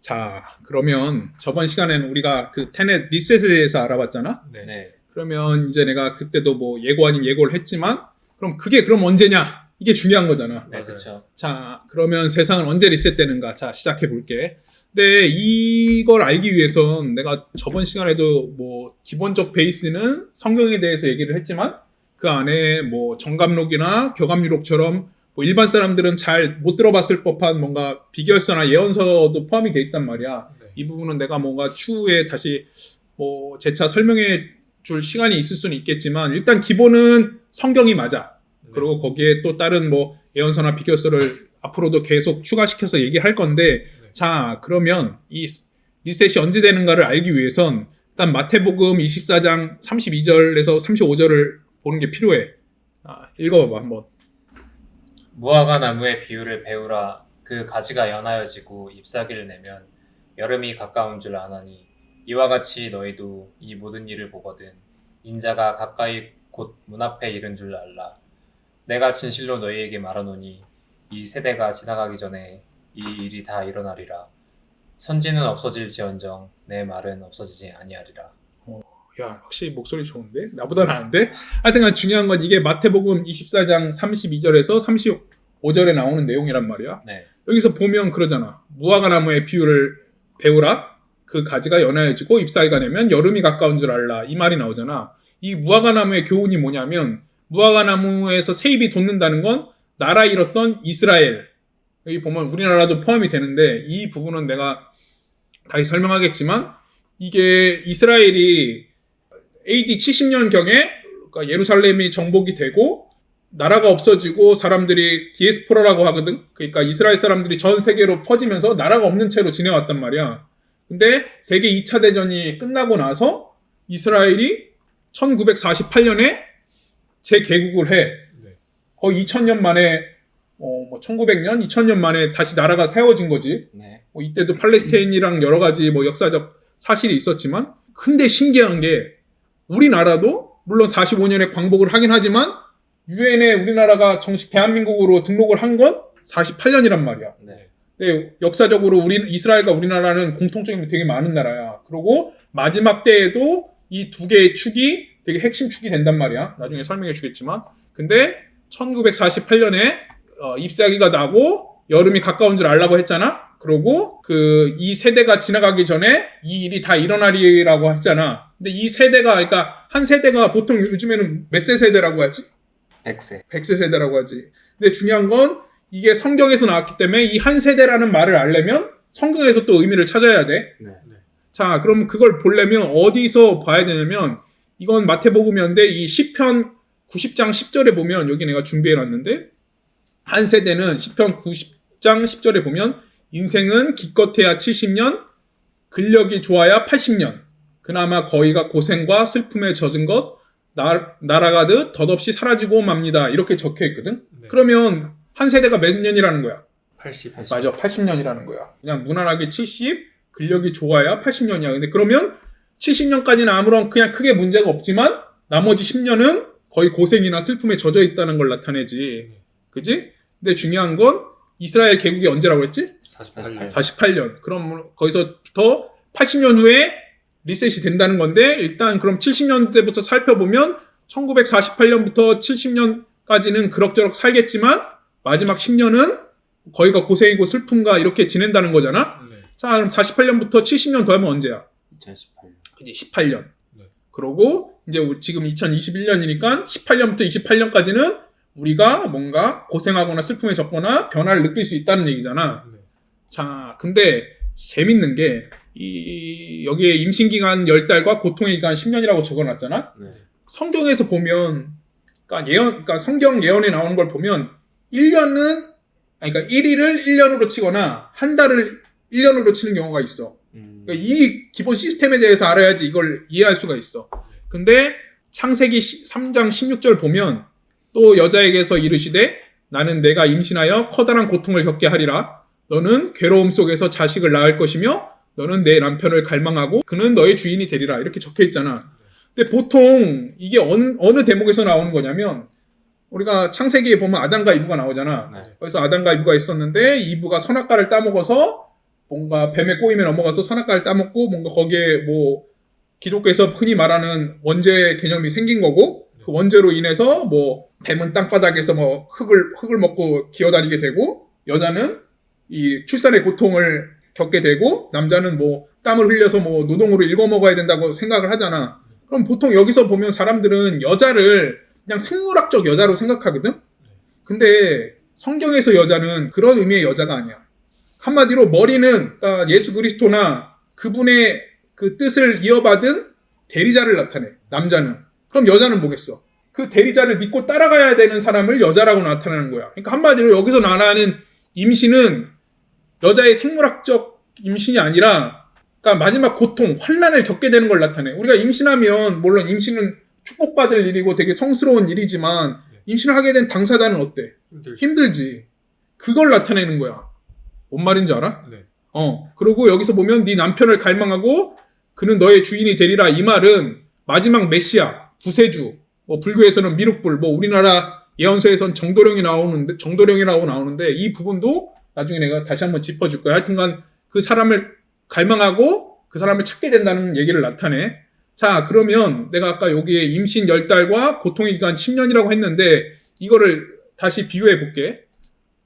자, 그러면 저번 시간에는 우리가 그 테넷 리셋에 대해서 알아봤잖아? 네. 그러면 이제 내가 그때도 뭐 예고 아닌 예고를 했지만, 그럼 언제냐? 이게 중요한 거잖아. 네, 그렇죠. 자, 그러면 세상은 언제 리셋되는가? 자, 시작해 볼게. 근데 이걸 알기 위해선 내가 저번 시간에도 뭐 기본적 베이스는 성경에 대해서 얘기를 했지만 그 안에 뭐 정감록이나 교감유록처럼 뭐 일반 사람들은 잘 못 들어봤을 법한 뭔가 비결서나 예언서도 포함이 돼 있단 말이야. 네. 이 부분은 내가 뭔가 추후에 다시 뭐 재차 설명해 줄 시간이 있을 수는 있겠지만 일단 기본은 성경이 맞아. 그리고 거기에 또 다른 뭐 예언서나 비결서를 앞으로도 계속 추가시켜서 얘기할 건데 자, 그러면 이 리셋이 언제 되는가를 알기 위해선 일단 마태복음 24장 32절에서 35절을 보는 게 필요해. 읽어봐봐 한번. 무화과 나무의 비유를 배우라. 그 가지가 연하여지고 잎사귀를 내면 여름이 가까운 줄 아나니 이와 같이 너희도 이 모든 일을 보거든 인자가 가까이 곧 문 앞에 이른 줄 알라. 내가 진실로 너희에게 말하노니 이 세대가 지나가기 전에 이 일이 다 일어나리라. 천지는 없어질지언정 내 말은 없어지지 아니하리라. 야, 확실히 목소리 좋은데? 나보다 나은데? 하여튼간 중요한 건 이게 마태복음 24장 32절에서 35절에 나오는 내용이란 말이야. 네. 여기서 보면 그러잖아. 무화과 나무의 비유를 배우라. 그 가지가 연하여지고 잎사귀가 내면 여름이 가까운 줄 알라. 이 말이 나오잖아. 이 무화과 나무의 교훈이 뭐냐면 무화과 나무에서 세입이 돋는다는 건 나라 잃었던 이스라엘. 여기 보면 우리나라도 포함이 되는데 이 부분은 내가 다시 설명하겠지만 이게 이스라엘이 AD 70년경에 그러니까 예루살렘이 정복이 되고 나라가 없어지고 사람들이 디에스포라라고 하거든. 그러니까 이스라엘 사람들이 전 세계로 퍼지면서 나라가 없는 채로 지내왔단 말이야. 근데 세계 2차 대전이 끝나고 나서 이스라엘이 1948년에 재개국을 해. 거의 2000년 만에 1900년, 2000년 만에 다시 나라가 세워진 거지. 네. 이때도 팔레스타인이랑 여러 가지 역사적 사실이 있었지만 근데 신기한 게 우리나라도 물론 45년에 광복을 하긴 하지만 유엔에 우리나라가 정식 대한민국으로 등록을 한 건 48년이란 말이야. 네. 근데 역사적으로 이스라엘과 우리나라는 공통점이 되게 많은 나라야. 그리고 마지막 때에도 이 두 개의 축이 되게 핵심 축이 된단 말이야. 나중에 설명해 주겠지만. 근데 1948년에 잎사귀가 나고 여름이 가까운 줄 알라고 했잖아. 그러고 이 세대가 지나가기 전에 이 일이 다 일어나리라고 했잖아. 근데 이 세대가 그러니까 한 세대가 보통 요즘에는 몇 세 세대라고 하지? 100세. 100세 세대라고 하지. 근데 중요한 건 이게 성경에서 나왔기 때문에 이 한 세대라는 말을 알려면 성경에서 또 의미를 찾아야 돼. 네. 자, 그럼 그걸 보려면 어디서 봐야 되냐면 이건 마태복음이었는데 이 시편 90장 10절에 보면 여기 내가 준비해 놨는데 한 세대는 시편 90장 10절에 보면 인생은 기껏해야 70년, 근력이 좋아야 80년. 그나마 거의가 고생과 슬픔에 젖은 것, 날아가듯 덧없이 사라지고 맙니다. 이렇게 적혀 있거든. 네. 그러면 한 세대가 몇 년이라는 거야? 80. 맞아, 80년이라는 거야. 그냥 무난하게 70, 근력이 좋아야 80년이야. 근데 그러면 70년까지는 아무런 그냥 크게 문제가 없지만 나머지 10년은 거의 고생이나 슬픔에 젖어 있다는 걸 나타내지. 그지? 근데 중요한 건 이스라엘 개국이 언제라고 했지? 48년. 48년. 그럼 거기서부터 80년 후에 리셋이 된다는 건데 일단 그럼 70년대부터 살펴보면 1948년부터 70년까지는 그럭저럭 살겠지만 마지막 10년은 거기가 고생이고 슬픔과 이렇게 지낸다는 거잖아. 네. 자, 그럼 48년부터 70년 더하면 언제야? 2018년. 이제 18년. 네. 그러고 이제 지금 2021년이니까 18년부터 28년까지는 우리가 뭔가 고생하거나 슬픔에 젖거나 변화를 느낄 수 있다는 얘기잖아. 네. 자, 근데 재밌는 게 여기에 임신기간 10달과 고통의 기간 10년이라고 적어놨잖아. 네. 성경에서 보면 그러니까 성경 예언에 나오는 걸 보면 1년은 그러니까 1일을 1년으로 치거나 한 달을 1년으로 치는 경우가 있어. 그러니까 이 기본 시스템에 대해서 알아야지 이걸 이해할 수가 있어. 근데 창세기 3장 16절 보면 또 여자에게서 이르시되 나는 내가 임신하여 커다란 고통을 겪게 하리라. 너는 괴로움 속에서 자식을 낳을 것이며 너는 내 남편을 갈망하고 그는 너의 주인이 되리라. 이렇게 적혀 있잖아. 근데 보통 이게 어느 대목에서 나오는 거냐면 우리가 창세기에 보면 아담과 이브가 나오잖아. 네. 그래서 아담과 이브가 있었는데 이브가 선악과를 따먹어서 뭔가 뱀에 꼬임에 넘어가서 선악과를 따먹고 뭔가 거기에 뭐 기독교에서 흔히 말하는 원죄 개념이 생긴 거고 그 원죄로 인해서 뭐 뱀은 땅바닥에서 뭐 흙을 먹고 기어다니게 되고 여자는 이 출산의 고통을 겪게 되고 남자는 뭐 땀을 흘려서 뭐 노동으로 일궈먹어야 된다고 생각을 하잖아. 그럼 보통 여기서 보면 사람들은 여자를 그냥 생물학적 여자로 생각하거든? 근데 성경에서 여자는 그런 의미의 여자가 아니야. 한마디로 머리는 그러니까 예수 그리스도나 그분의 그 뜻을 이어받은 대리자를 나타내. 남자는. 그럼 여자는 뭐겠어? 그 대리자를 믿고 따라가야 되는 사람을 여자라고 나타내는 거야. 그러니까 한마디로 여기서 말하는 임신은 여자의 생물학적 임신이 아니라 그러니까 마지막 고통, 환난을 겪게 되는 걸 나타내. 우리가 임신하면 물론 임신은 축복받을 일이고 되게 성스러운 일이지만 임신을 하게 된 당사자는 어때? 힘들지. 그걸 나타내는 거야. 뭔 말인지 알아? 네. 그리고 여기서 보면 네 남편을 갈망하고 그는 너의 주인이 되리라. 이 말은 마지막 메시아, 구세주, 뭐 불교에서는 미륵불, 뭐 우리나라 예언서에선 정도령이라고 나오는데 이 부분도 나중에 내가 다시 한번 짚어줄 거야. 하여튼간 그 사람을 갈망하고 그 사람을 찾게 된다는 얘기를 나타내. 자, 그러면 내가 아까 여기에 임신 10달과 고통의 기간 10년이라고 했는데 이거를 다시 비교해 볼게.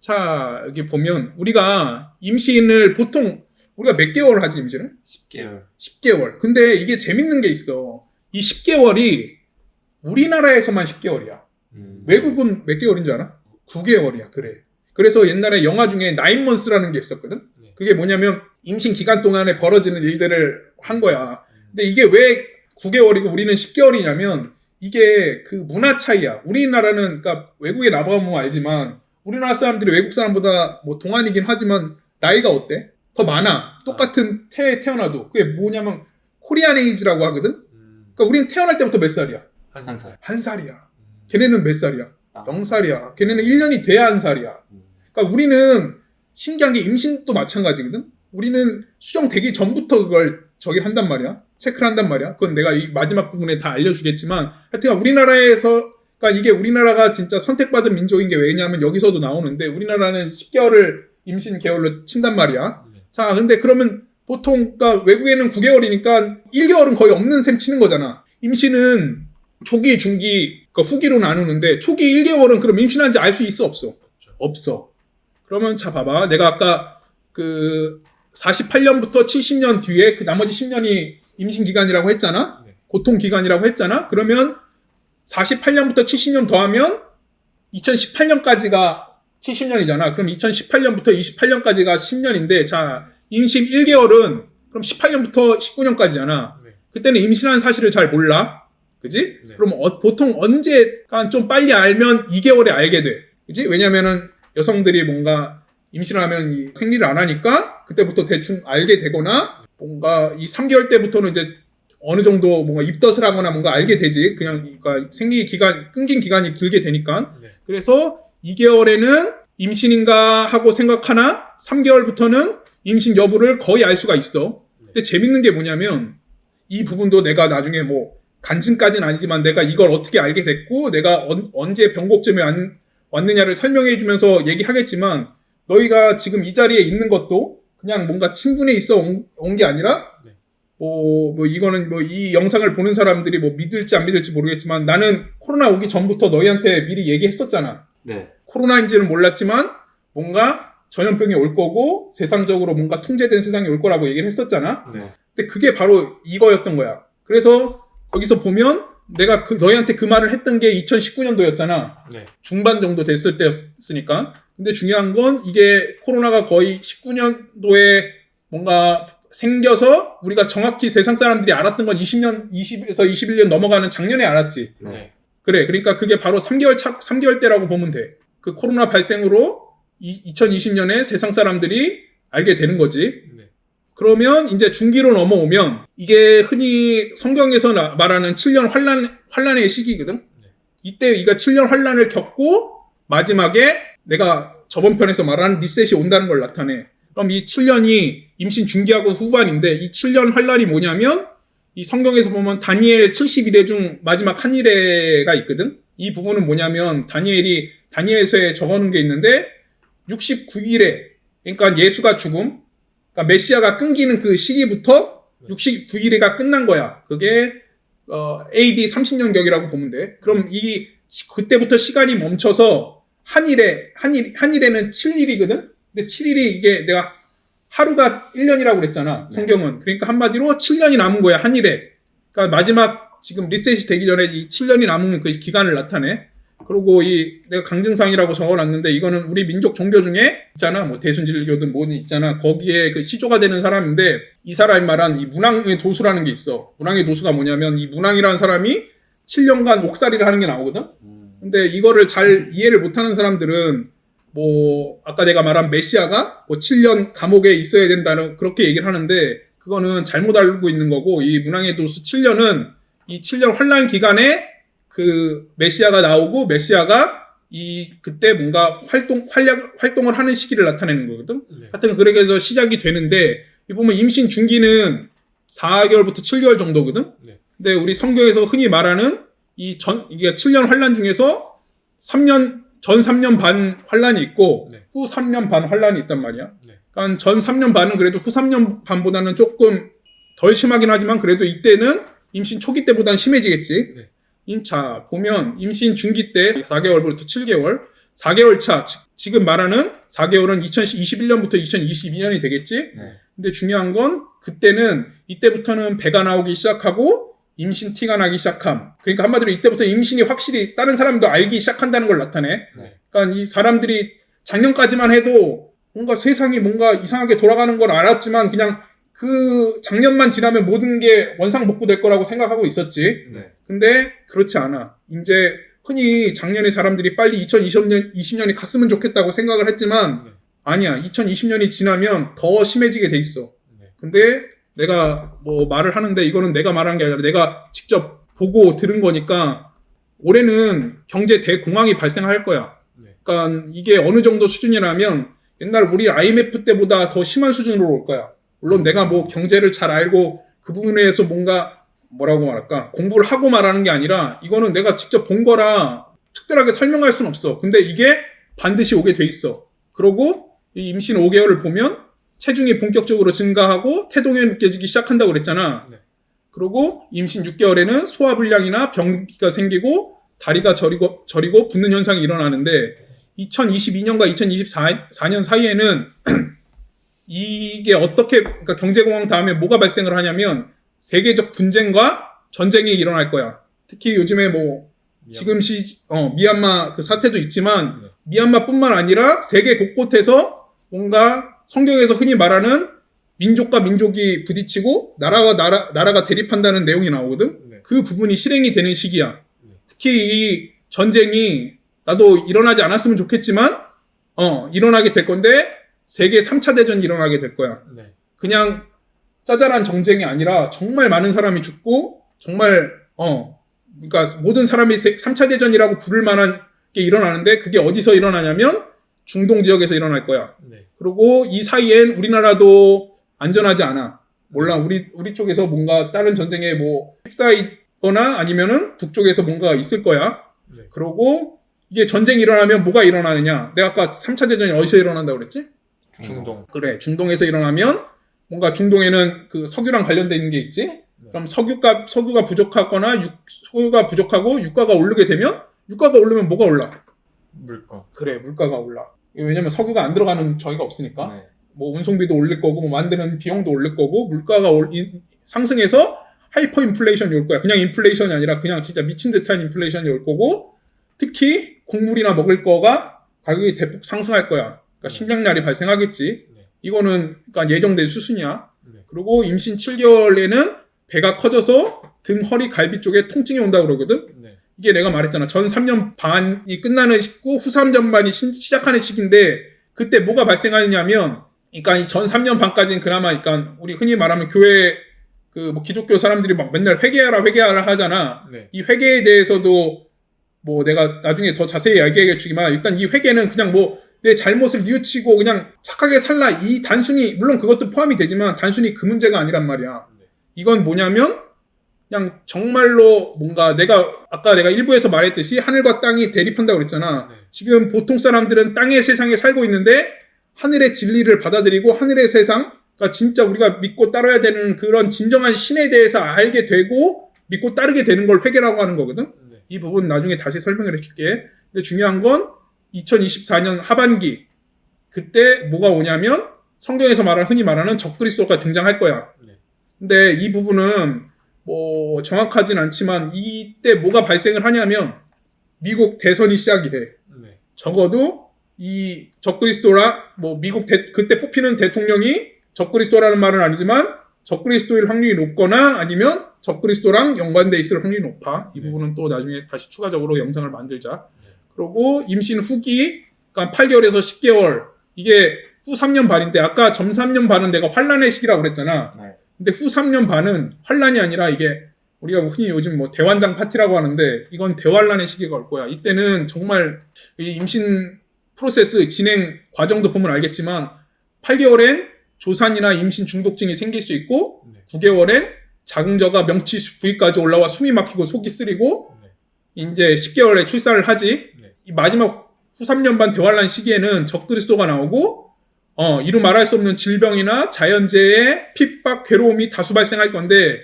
자, 여기 보면 우리가 임신을 보통 우리가 몇 개월 하지 임신을? 10개월. 10개월. 근데 이게 재밌는 게 있어. 이 10개월이 우리나라에서만 10개월이야. 외국은 몇 개월인 줄 알아? 9개월이야. 그래. 그래서 옛날에 영화 중에 9months라는 게 있었거든? 그게 뭐냐면 임신 기간 동안에 벌어지는 일들을 한 거야. 근데 이게 왜 9개월이고 우리는 10개월이냐면 이게 그 문화 차이야. 우리나라는 그러니까 외국에 나가보면 알지만 우리나라 사람들이 외국 사람보다 뭐 동안이긴 하지만 나이가 어때? 더 많아. 똑같은 태어나도. 그게 뭐냐면 코리안 에이지라고 하거든? 그러니까 우리는 태어날 때부터 몇 살이야? 한 살. 한 살이야. 걔네는 몇 살이야? 아. 0살이야. 걔네는 1년이 돼야 한 살이야. 그러니까 우리는 신기한 게 임신도 마찬가지거든? 우리는 수정되기 전부터 그걸 저기를 한단 말이야. 체크를 한단 말이야. 그건 내가 이 마지막 부분에 다 알려주겠지만 하여튼 우리나라에서 그러니까 이게 우리나라가 진짜 선택받은 민족인 게 왜냐하면 여기서도 나오는데 우리나라는 10개월을 임신 개월로 친단 말이야. 자, 근데 그러면 보통 그러니까 외국에는 9개월이니까 1개월은 거의 없는 셈 치는 거잖아. 임신은 초기, 중기, 그러니까 후기로 나누는데 초기 1개월은 그럼 임신한지 알 수 있어 없어? 없어. 그러면 자 봐봐. 내가 아까 그 48년부터 70년 뒤에 그 나머지 10년이 임신 기간이라고 했잖아. 고통 기간이라고 했잖아. 그러면 48년부터 70년 더하면 2018년까지가 70년이잖아. 그럼 2018년부터 28년까지가 10년인데 자 임신 1개월은 그럼 18년부터 19년까지잖아. 그때는 임신한 사실을 잘 몰라. 그지? 네. 그럼 보통 언제가 좀 빨리 알면 2개월에 알게 돼. 그지? 왜냐면은 여성들이 뭔가 임신을 하면 이 생리를 안 하니까 그때부터 대충 알게 되거나 뭔가 이 3개월 때부터는 이제 어느 정도 뭔가 입덧을 하거나 뭔가 알게 되지. 그냥 그러니까 생리 기간, 끊긴 기간이 길게 되니까. 네. 그래서 2개월에는 임신인가 하고 생각하나 3개월부터는 임신 여부를 거의 알 수가 있어. 근데 재밌는 게 뭐냐면 이 부분도 내가 나중에 뭐 간증까지는 아니지만 내가 이걸 어떻게 알게 됐고 내가 언제 변곡점에 왔느냐를 설명해 주면서 얘기하겠지만 너희가 지금 이 자리에 있는 것도 그냥 뭔가 친분에 있어 온 게 아니라 네. 뭐 이거는 뭐 이 영상을 보는 사람들이 뭐 믿을지 안 믿을지 모르겠지만 나는 코로나 오기 전부터 너희한테 미리 얘기했었잖아. 네. 코로나인지는 몰랐지만 뭔가 전염병이 올 거고 세상적으로 뭔가 통제된 세상이 올 거라고 얘기를 했었잖아. 네. 근데 그게 바로 이거였던 거야. 그래서 거기서 보면 내가 너희한테 그 말을 했던 게 2019년도였잖아. 네. 중반 정도 됐을 때였으니까. 근데 중요한 건 이게 코로나가 거의 19년도에 뭔가 생겨서 우리가 정확히 세상 사람들이 알았던 건 20에서 21년 넘어가는 작년에 알았지. 네. 그래. 그러니까 그게 바로 3개월 때라고 보면 돼. 그 코로나 발생으로 2020년에 세상 사람들이 알게 되는 거지. 네. 그러면 이제 중기로 넘어오면 이게 흔히 성경에서 말하는 7년 환란의 시기거든. 이때 이가 7년 환란을 겪고 마지막에 내가 저번 편에서 말한 리셋이 온다는 걸 나타내. 그럼 이 7년이 임신 중기하고 후반인데 이 7년 환란이 뭐냐면 이 성경에서 보면 다니엘 70일에 중 마지막 한 일회가 있거든. 이 부분은 뭐냐면 다니엘서에 적어놓은 게 있는데 69일에 그러니까 예수가 죽음 그러니까 메시아가 끊기는 그 시기부터 69일이가 끝난 거야. 그게 AD 30년경이라고 보면 돼. 그럼 그때부터 시간이 멈춰서 한일에는 7일이거든. 근데 7일이 이게 내가 하루가 1년이라고 그랬잖아. 성경은. 그러니까 한마디로 7년이 남은 거야. 한일에. 그러니까 마지막 지금 리셋이 되기 전에 이 7년이 남은 그 기간을 나타내. 그리고 내가 강증상이라고 적어놨는데 이거는 우리 민족 종교 중에 있잖아. 뭐 대순진리교든 뭐든 있잖아. 거기에 그 시조가 되는 사람인데 이 사람이 말한 이 문왕의 도수라는 게 있어. 문왕의 도수가 뭐냐면 이 문왕이라는 사람이 7년간 옥살이를 하는 게 나오거든. 근데 이거를 잘 이해를 못하는 사람들은 뭐 아까 내가 말한 메시아가 뭐 7년 감옥에 있어야 된다는 그렇게 얘기를 하는데 그거는 잘못 알고 있는 거고 이 문왕의 도수 7년은 이 7년 환란 기간에 그 메시아가 나오고 메시아가 그때 뭔가 활동을 하는 시기를 나타내는 거거든. 네. 하여튼 그렇게 해서 시작이 되는데 이 보면 임신 중기는 4개월부터 7개월 정도거든. 네. 근데 우리 성경에서 흔히 말하는 이게 7년 환란 중에서 전 3년 반 환란이 있고 네. 후 3년 반 환란이 있단 말이야. 네. 그러니까 전 3년 반은 그래도 후 3년 반보다는 조금 덜 심하긴 하지만 그래도 이때는 임신 초기 때보다는 심해지겠지. 네. 자, 보면 임신 중기 때 4개월부터 7개월, 4개월 차, 지금 말하는 4개월은 2021년부터 2022년이 되겠지? 네. 근데 중요한 건 이때부터는 배가 나오기 시작하고 임신 티가 나기 시작함. 그러니까 한마디로 이때부터 임신이 확실히 다른 사람도 알기 시작한다는 걸 나타내. 네. 그러니까 이 사람들이 작년까지만 해도 뭔가 세상이 뭔가 이상하게 돌아가는 걸 알았지만 그냥 그 작년만 지나면 모든 게 원상복구될 거라고 생각하고 있었지. 네. 근데 그렇지 않아. 이제 흔히 작년에 사람들이 빨리 2020년이 갔으면 좋겠다고 생각을 했지만 네. 아니야. 2020년이 지나면 더 심해지게 돼 있어. 네. 근데 내가 뭐 말을 하는데 이거는 내가 말한 게 아니라 내가 직접 보고 들은 거니까 올해는 경제 대공황이 발생할 거야. 네. 그러니까 이게 어느 정도 수준이라면 옛날 우리 IMF 때보다 더 심한 수준으로 올 거야. 물론 내가 뭐 경제를 잘 알고 그 부분에 대해서 뭔가 뭐라고 말할까 공부를 하고 말하는 게 아니라 이거는 내가 직접 본 거라 특별하게 설명할 수는 없어. 근데 이게 반드시 오게 돼 있어. 그러고 이 임신 5개월을 보면 체중이 본격적으로 증가하고 태동이 느껴지기 시작한다고 그랬잖아. 네. 그리고 임신 6개월에는 소화불량이나 변비가 생기고 다리가 저리고 붓는 현상이 일어나는데 2022년과 2024년 사이에는 이게 그러니까 경제공황 다음에 뭐가 발생을 하냐면 세계적 분쟁과 전쟁이 일어날 거야. 특히 요즘에 뭐 지금 미얀마 그 사태도 있지만 네. 미얀마뿐만 아니라 세계 곳곳에서 뭔가 성경에서 흔히 말하는 민족과 민족이 부딪히고 나라가 대립한다는 내용이 나오거든. 네. 그 부분이 실행이 되는 시기야. 네. 특히 이 전쟁이 나도 일어나지 않았으면 좋겠지만 일어나게 될 건데 세계 3차 대전이 일어나게 될 거야. 네. 그냥 짜잘한 정쟁이 아니라 정말 많은 사람이 죽고 정말 그러니까 모든 사람이 3차 대전이라고 부를 만한 게 일어나는데 그게 어디서 일어나냐면 중동 지역에서 일어날 거야. 네. 그리고 이 사이엔 우리나라도 안전하지 않아. 몰라 우리 쪽에서 뭔가 다른 전쟁에 뭐 휩싸이거나 아니면은 북쪽에서 뭔가 있을 거야. 네. 그리고 이게 전쟁이 일어나면 뭐가 일어나느냐? 내가 아까 3차 대전이 어디서 일어난다고 그랬지? 중동. 그래, 중동에서 일어나면 뭔가 중동에는 그 석유랑 관련돼 있는 게 있지. 그럼 석유가 부족하거나 석유가 부족하고 유가가 오르게 되면 유가가 오르면 뭐가 올라? 물가. 그래, 물가가 올라. 왜냐면 석유가 안 들어가는 저희가 없으니까. 네. 뭐 운송비도 올릴 거고 뭐 만드는 비용도 올릴 거고 물가가 상승해서 하이퍼 인플레이션이 올 거야. 그냥 인플레이션이 아니라 그냥 진짜 미친 듯한 인플레이션이 올 거고 특히 곡물이나 먹을 거가 가격이 대폭 상승할 거야. 그러니까 식량난이 발생하겠지. 네. 이거는 그러니까 예정된 수순이야. 네. 그리고 임신 7개월에는 배가 커져서 등, 허리, 갈비 쪽에 통증이 온다고 그러거든. 네. 이게 내가 말했잖아. 전 3년 반이 끝나는 시고 후 3년 반이 시작하는 시기인데 그때 뭐가 발생하느냐면 그러니까 이 전 3년 반까지는 그나마 그러니까 우리 흔히 말하면 교회 그 뭐 기독교 사람들이 막 맨날 회개하라 하잖아. 네. 이 회개에 대해서도 뭐 내가 나중에 더 자세히 얘기해 주지만 일단 이 회개는 그냥 뭐 내 잘못을 뉘우치고 그냥 착하게 살라 이 단순히 물론 그것도 포함이 되지만 단순히 그 문제가 아니란 말이야. 네. 이건 뭐냐면 그냥 정말로 뭔가 아까 내가 일부에서 말했듯이 하늘과 땅이 대립한다고 그랬잖아. 네. 지금 보통 사람들은 땅의 세상에 살고 있는데 하늘의 진리를 받아들이고 하늘의 세상, 그러니까 진짜 우리가 믿고 따라야 되는 그런 진정한 신에 대해서 알게 되고 믿고 따르게 되는 걸 회개라고 하는 거거든. 네. 이 부분 나중에 다시 설명을 해줄게. 근데 중요한 건 2024년 하반기 그때 뭐가 오냐면 성경에서 흔히 말하는 적그리스도가 등장할 거야. 네. 근데 이 부분은 뭐 정확하진 않지만 이때 뭐가 발생을 하냐면 미국 대선이 시작이 돼. 네. 적어도 이 적그리스도라 뭐 미국 그때 뽑히는 대통령이 적그리스도라는 말은 아니지만 적그리스도일 확률이 높거나 아니면 적그리스도랑 연관돼 있을 확률이 높아. 이 네. 부분은 또 나중에 다시 추가적으로 영상을 만들자. 네. 그리고 임신 후기, 그러니까 8개월에서 10개월, 이게 후 3년 반인데 아까 점 3년 반은 내가 환란의 시기라고 그랬잖아. 네. 근데 후 3년 반은 환란이 아니라 이게 우리가 흔히 요즘 뭐 대환장 파티라고 하는데 이건 대환란의 시기가 올 거야. 이때는 정말 이 임신 프로세스 진행 과정도 보면 알겠지만 8개월엔 조산이나 임신 중독증이 생길 수 있고 네. 9개월엔 자궁저가 명치 부위까지 올라와 숨이 막히고 속이 쓰리고 네. 이제 10개월에 출산을 하지. 네. 이 마지막 후 3년 반 대환란 시기에는 적그리스도가 나오고 이루 말할 수 없는 질병이나 자연재해, 핍박, 괴로움이 다수 발생할 건데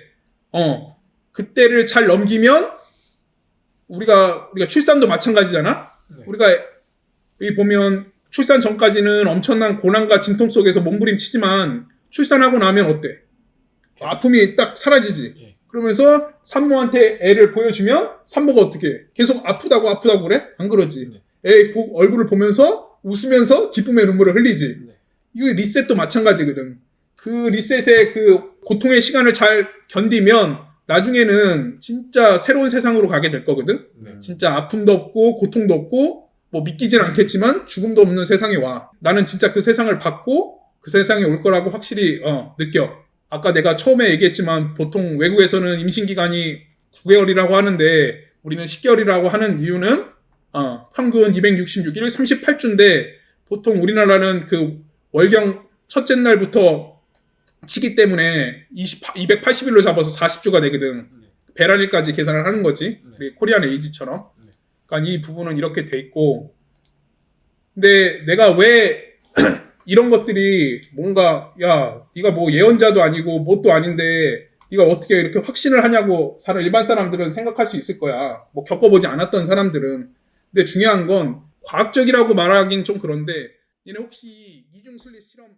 그때를 잘 넘기면 우리가 출산도 마찬가지잖아. 네. 우리가 여기 보면 출산 전까지는 엄청난 고난과 진통 속에서 몸부림치지만 출산하고 나면 어때? 아픔이 딱 사라지지. 예. 그러면서 산모한테 애를 보여주면 산모가 어떻게 해? 계속 아프다고 그래? 안 그러지. 네. 애 얼굴을 보면서 웃으면서 기쁨의 눈물을 흘리지. 네. 이거 리셋도 마찬가지거든. 그 리셋의 그 고통의 시간을 잘 견디면 나중에는 진짜 새로운 세상으로 가게 될 거거든. 네. 진짜 아픔도 없고 고통도 없고 뭐 믿기진 않겠지만 죽음도 없는 세상이 와. 나는 진짜 그 세상을 받고 그 세상에 올 거라고 확실히 느껴. 아까 내가 처음에 얘기했지만 보통 외국에서는 임신 기간이 9개월이라고 하는데 우리는 10개월이라고 하는 이유는 평균 266일 38주인데 보통 우리나라는 그 월경 첫째 날부터 치기 때문에 280일로 잡아서 40주가 되거든. 네. 배란일까지 계산을 하는 거지. 네. 우리 코리안 에이지처럼. 네. 그러니까 이 부분은 이렇게 돼 있고. 근데 내가 왜 이런 것들이 뭔가 야 네가 뭐 예언자도 아니고 뭣도 아닌데 네가 어떻게 이렇게 확신을 하냐고 일반 사람들은 생각할 수 있을 거야. 뭐 겪어보지 않았던 사람들은. 근데 중요한 건 과학적이라고 말하긴 좀 그런데 얘네 혹시 이중순리 실험